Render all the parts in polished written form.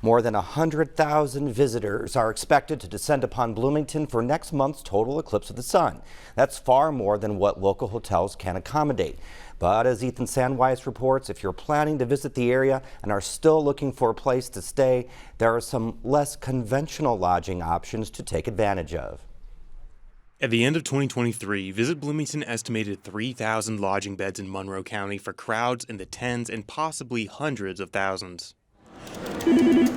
More than 100,000 visitors are expected to descend upon Bloomington for next month's total eclipse of the sun. That's far more than what local hotels can accommodate. But as Ethan Sandweiss reports, if you're planning to visit the area and are still looking for a place to stay, there are some less conventional lodging options to take advantage of. At the end of 2023, Visit Bloomington estimated 3,000 lodging beds in Monroe County for crowds in the tens and possibly hundreds of thousands. Thank you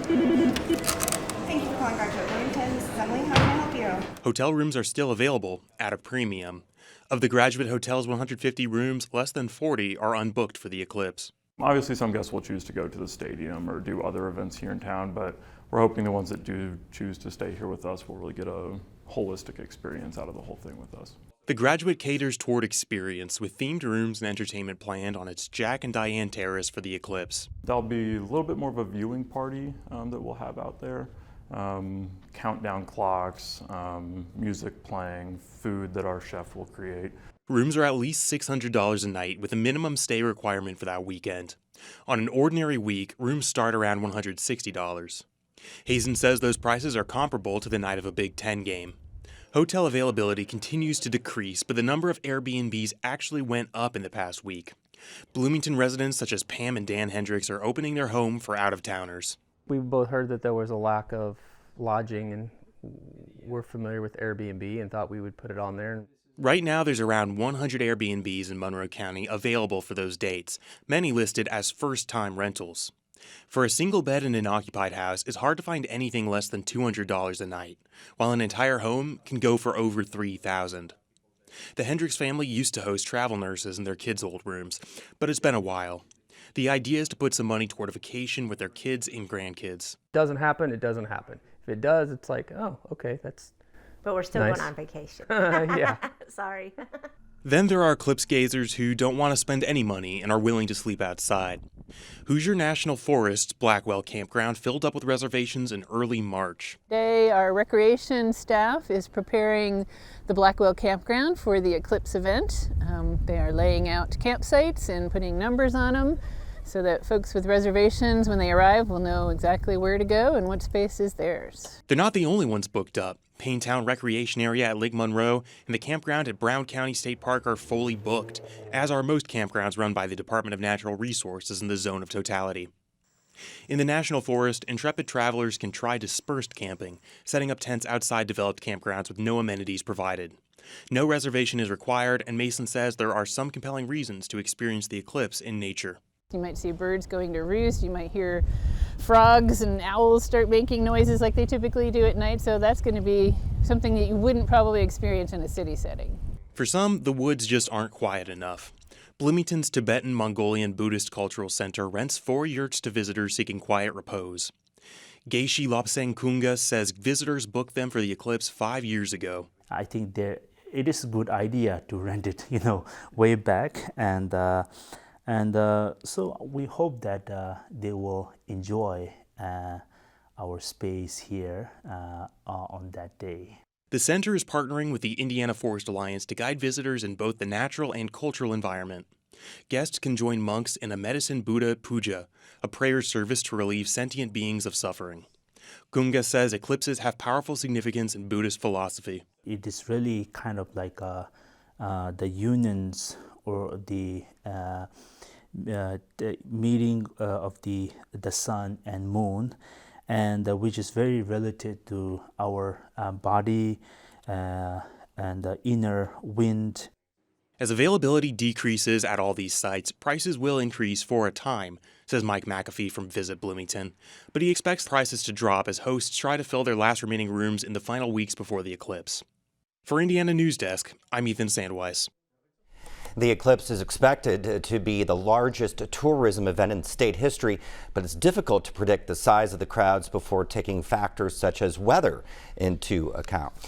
for calling Graduate Bloomington. This is Emily. How can I help you? Hotel rooms are still available at a premium. Of the Graduate Hotel's 150 rooms, less than 40 are unbooked for the eclipse. Obviously, some guests will choose to go to the stadium or do other events here in town, but we're hoping the ones that do choose to stay here with us will really get a holistic experience out of the whole thing with us. The Graduate caters toward experience with themed rooms and entertainment planned on its Jack and Diane Terrace for the eclipse. There'll be a little bit more of a viewing party that we'll have out there. Countdown clocks, music playing, food that our chef will create. Rooms are at least $600 a night with a minimum stay requirement for that weekend. On an ordinary week, rooms start around $160. Hazen says those prices are comparable to the night of a Big Ten game. Hotel availability continues to decrease, but the number of Airbnbs actually went up in the past week. Bloomington residents such as Pam and Dan Hendricks are opening their home for out-of-towners. We both heard that there was a lack of lodging, and we're familiar with Airbnb and thought we would put it on there. Right now, there's around 100 Airbnbs in Monroe County available for those dates, many listed as first-time rentals. For a single bed in an occupied house, it's hard to find anything less than $200 a night, while an entire home can go for over $3,000. The Hendricks family used to host travel nurses in their kids' old rooms, but it's been a while. The idea is to put some money toward a vacation with their kids and grandkids. Doesn't happen, it doesn't happen. If it does, it's like, oh, okay, that's But we're still nice. going on vacation. Yeah. Sorry. Then there are eclipse gazers who don't want to spend any money and are willing to sleep outside. Hoosier National Forest's Blackwell Campground filled up with reservations in early March. Today, our recreation staff is preparing the Blackwell Campground for the eclipse event. They are laying out campsites and putting numbers on them so that folks with reservations, when they arrive, will know exactly where to go and what space is theirs. They're not the only ones booked up. Paintown Recreation Area at Lake Monroe and the campground at Brown County State Park are fully booked, as are most campgrounds run by the Department of Natural Resources in the zone of totality. In the National Forest, intrepid travelers can try dispersed camping, setting up tents outside developed campgrounds with no amenities provided. No reservation is required, and Mason says there are some compelling reasons to experience the eclipse in nature. You might see birds going to roost, you might hear frogs and owls start making noises like they typically do at night, so that's going to be something that you wouldn't probably experience in a city setting. For some, the woods just aren't quiet enough. Bloomington's Tibetan Mongolian Buddhist Cultural Center rents 4 yurts to visitors seeking quiet repose. Geshe Lobsang Kunga says visitors booked them for the eclipse 5 years ago. I think it is a good idea to rent it, way back, and so we hope that they will enjoy our space here on that day. The center is partnering with the Indiana Forest Alliance to guide visitors in both the natural and cultural environment. Guests can join monks in a medicine Buddha puja, a prayer service to relieve sentient beings of suffering. Kunga says eclipses have powerful significance in Buddhist philosophy. It is really kind of like the unions or the meeting of the sun and moon, and which is very related to our body and the inner wind. As availability decreases at all these sites, prices will increase for a time, says Mike McAfee from Visit Bloomington. But he expects prices to drop as hosts try to fill their last remaining rooms in the final weeks before the eclipse. For Indiana News Desk, I'm Ethan Sandweiss. The eclipse is expected to be the largest tourism event in state history, but it's difficult to predict the size of the crowds before taking factors such as weather into account.